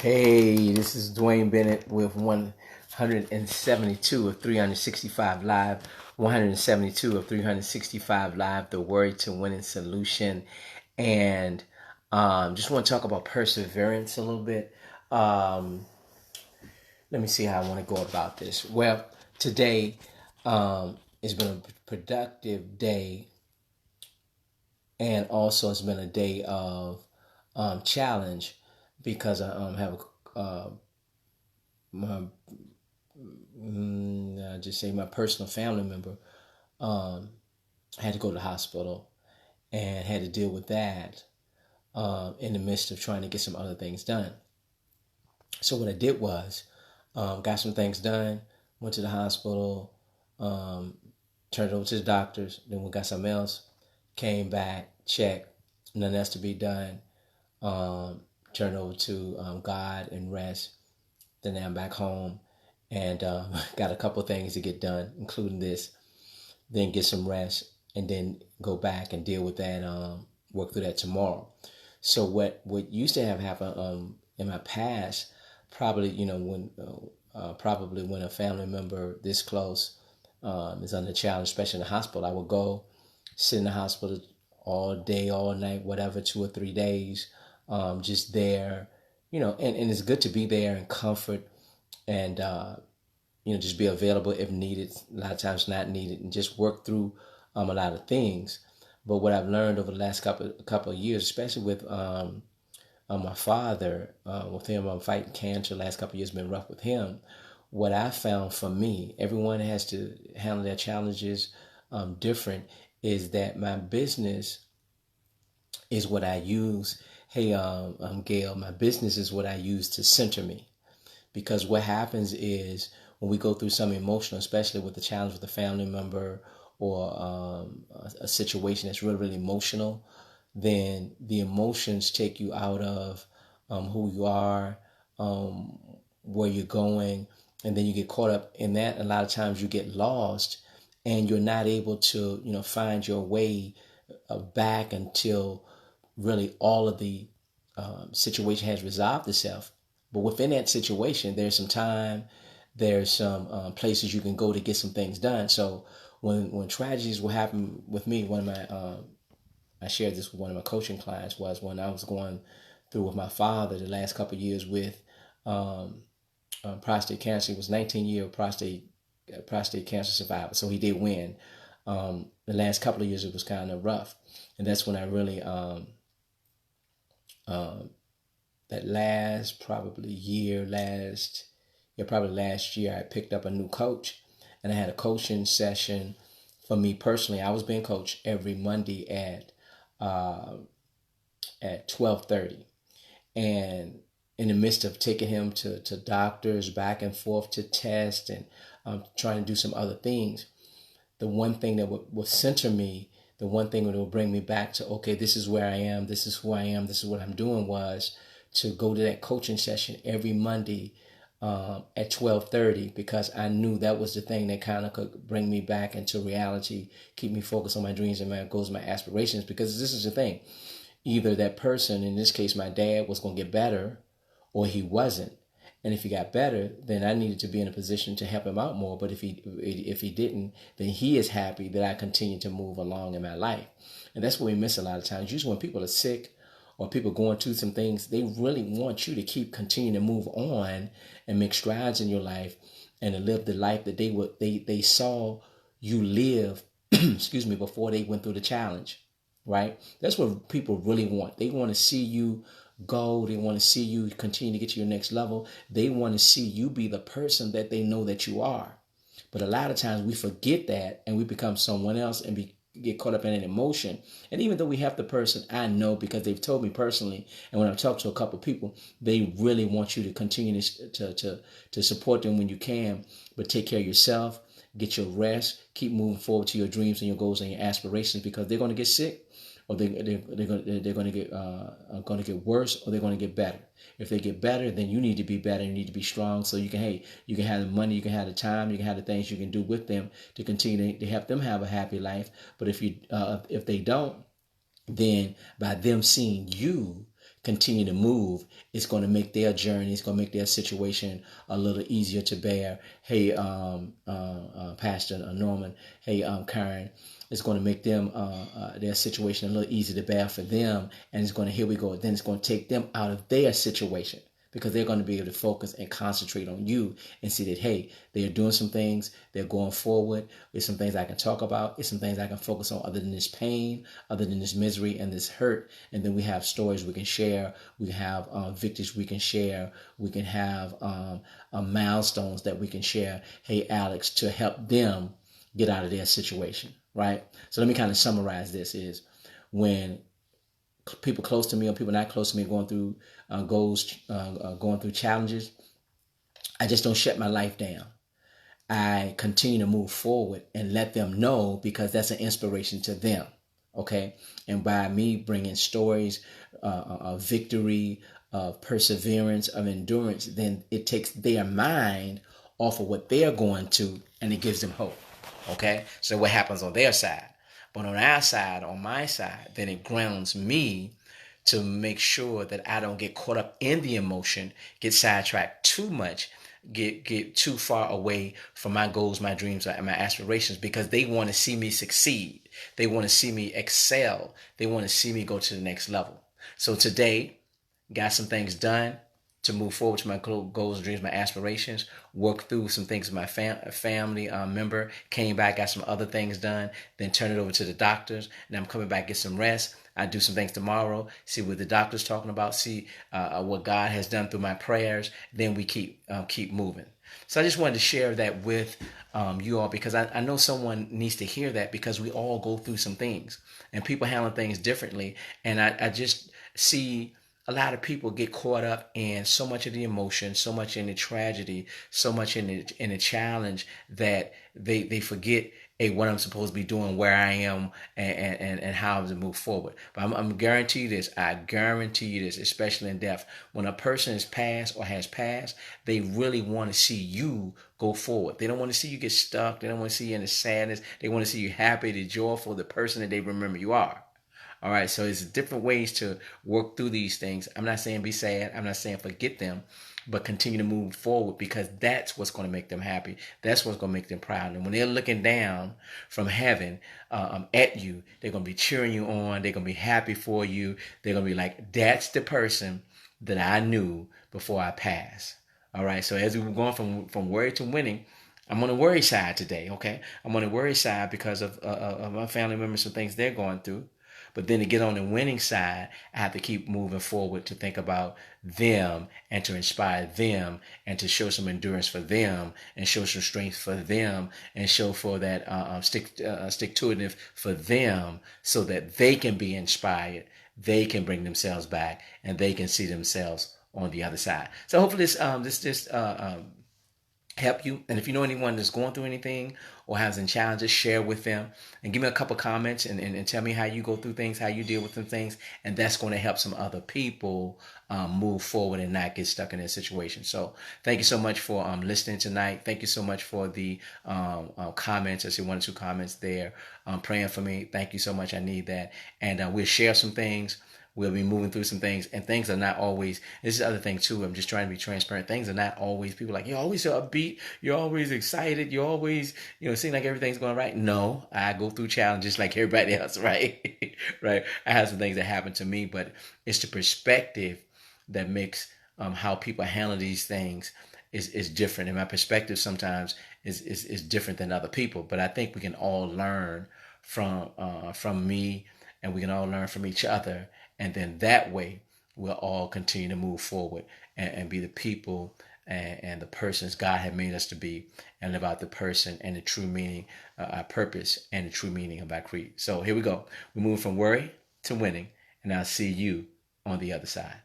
Hey, this is Dwayne Bennett with 172 of 365 Live. 172 of 365 Live, the word to winning solution. And just want to talk about perseverance a little bit. Let me see how I want to go about this. Well, today has been a productive day, and also it's been a day of challenge because I have my I just say my personal family member had to go to the hospital and had to deal with that in the midst of trying to get some other things done. So what I did was got some things done, went to the hospital, turned it over to the doctors, then we got something else, came back, checked, nothing else to be done, turned over to God and rest. Then I'm back home and got a couple things to get done, including this. Then get some rest and then go back and deal with that, work through that tomorrow. So what used to have happened in my past, probably when a family member this close is under challenge, especially in the hospital, I would go sit in the hospital all day, all night, whatever, 2 or 3 days, just there, and it's good to be there in comfort and just be available if needed. A lot of times not needed, and just work through a lot of things. But what I've learned over the last couple of years, especially with my father, with him fighting cancer, last couple of years been rough with him. What I found for me, everyone has to handle their challenges different, is that my business is what I use. Hey, Gail, my business is what I use to center me. Because what happens is when we go through some emotional, especially with the challenge with a family member or a situation that's really, really emotional, then the emotions take you out of who you are, where you're going, and then you get caught up in that. A lot of times you get lost and you're not able to, find your way back until really all of the situation has resolved itself. But within that situation, there's some time, there's some places you can go to get some things done. So when tragedies will happen with me, one of my I shared this with one of my coaching clients, was when I was going through with my father the last couple of years with prostate cancer. He was 19-year prostate cancer survivor, so he did win. The last couple of years it was kind of rough, and that's when I really that probably last year, I picked up a new coach, and I had a coaching session for me personally. I was being coached every Monday at 12:30, and in the midst of taking him to doctors, back and forth to test, and trying to do some other things, the one thing that would center me, the one thing that would bring me back to, okay, this is where I am, this is who I am, this is what I'm doing, was to go to that coaching session every Monday at 12:30, because I knew that was the thing that kind of could bring me back into reality, keep me focused on my dreams and my goals, my aspirations. Because this is the thing, either that person, in this case my dad, was going to get better, or he wasn't. And if he got better, then I needed to be in a position to help him out more. But if he didn't, then he is happy that I continue to move along in my life. And that's what we miss a lot of times. Usually when people are sick or people going through some things, they really want you to keep continuing to move on and make strides in your life and to live the life that they saw you live excuse me, before they went through the challenge. Right? That's what people really want. They want to see you go. They want to see you continue to get to your next level. They want to see you be the person that they know that you are. But a lot of times we forget that and we become someone else and get caught up in an emotion. And even though we have the person, I know because they've told me personally, and when I've talked to a couple of people, they really want you to continue to support them when you can, but take care of yourself, get your rest, keep moving forward to your dreams and your goals and your aspirations, because they're going to get sick, or they're going to get worse, or they're going to get better. If they get better, then you need to be better. You need to be strong, so you can have the money, you can have the time, you can have the things you can do with them to continue to help them have a happy life. But if they don't, then by them seeing you continue to move, it's going to make their journey, it's going to make their situation a little easier to bear. Hey, Pastor Norman, hey, Karen, it's going to make them their situation a little easier to bear for them, and it's going to, here we go, then it's going to take them out of their situation, because they're going to be able to focus and concentrate on you and see that, hey, they're doing some things, they're going forward. There's some things I can talk about. There's some things I can focus on other than this pain, other than this misery and this hurt. And then we have stories we can share. We have victories we can share. We can have milestones that we can share. Hey, Alex, to help them get out of their situation, right? So let me kind of summarize this is when people close to me or people not close to me going through goals, going through challenges, I just don't shut my life down. I continue to move forward and let them know, because that's an inspiration to them. Okay. And by me bringing stories of victory, of perseverance, of endurance, then it takes their mind off of what they're going to, and it gives them hope. Okay. So what happens on their side? But on our side, on my side, then it grounds me to make sure that I don't get caught up in the emotion, get sidetracked too much, get too far away from my goals, my dreams, and my aspirations, because they want to see me succeed. They want to see me excel. They want to see me go to the next level. So today, got some things done to move forward to my goals, dreams, my aspirations, work through some things with my family member, came back, got some other things done, then turn it over to the doctors, and I'm coming back, get some rest. I do some things tomorrow, see what the doctor's talking about, see what God has done through my prayers, then we keep moving. So I just wanted to share that with you all, because I know someone needs to hear that, because we all go through some things and people handle things differently. And I just see a lot of people get caught up in so much of the emotion, so much in the tragedy, so much in the challenge, that they forget, hey, what I'm supposed to be doing, where I am, and how I'm to move forward. But I'm guarantee this. I guarantee you this, especially in death. When a person is passed or has passed, they really want to see you go forward. They don't want to see you get stuck. They don't want to see you in the sadness. They want to see you happy, the joyful, the person that they remember you are. All right, so it's different ways to work through these things. I'm not saying be sad. I'm not saying forget them, but continue to move forward, because that's what's going to make them happy. That's what's going to make them proud. And when they're looking down from heaven at you, they're going to be cheering you on. They're going to be happy for you. They're going to be like, that's the person that I knew before I passed. All right, so as we were going from worry to winning, I'm on the worry side today, okay? I'm on the worry side because of my family members and things they're going through. But then to get on the winning side, I have to keep moving forward to think about them and to inspire them and to show some endurance for them and show some strength for them and show for that stick to it for them, so that they can be inspired, they can bring themselves back, and they can see themselves on the other side. So hopefully this help you. And if you know anyone that's going through anything or has any challenges, share with them and give me a couple comments and tell me how you go through things, how you deal with some things. And that's going to help some other people move forward and not get stuck in their situation. So thank you so much for listening tonight. Thank you so much for the comments. I see 1 or 2 comments there praying for me. Thank you so much. I need that. And we'll share some things. We'll be moving through some things, and things are not always, this is the other thing too, I'm just trying to be transparent. Things are not always, people are like, you're always so upbeat, you're always excited, you're always, seem like everything's going right. No, I go through challenges like everybody else, right? Right. I have some things that happen to me, but it's the perspective that makes how people handle these things is different. And my perspective sometimes is different than other people. But I think we can all learn from me, and we can all learn from each other. And then that way we'll all continue to move forward and be the people and the persons God had made us to be, and live out the person and the true meaning, our purpose and the true meaning of our creed. So here we go. We move from worry to winning, and I'll see you on the other side.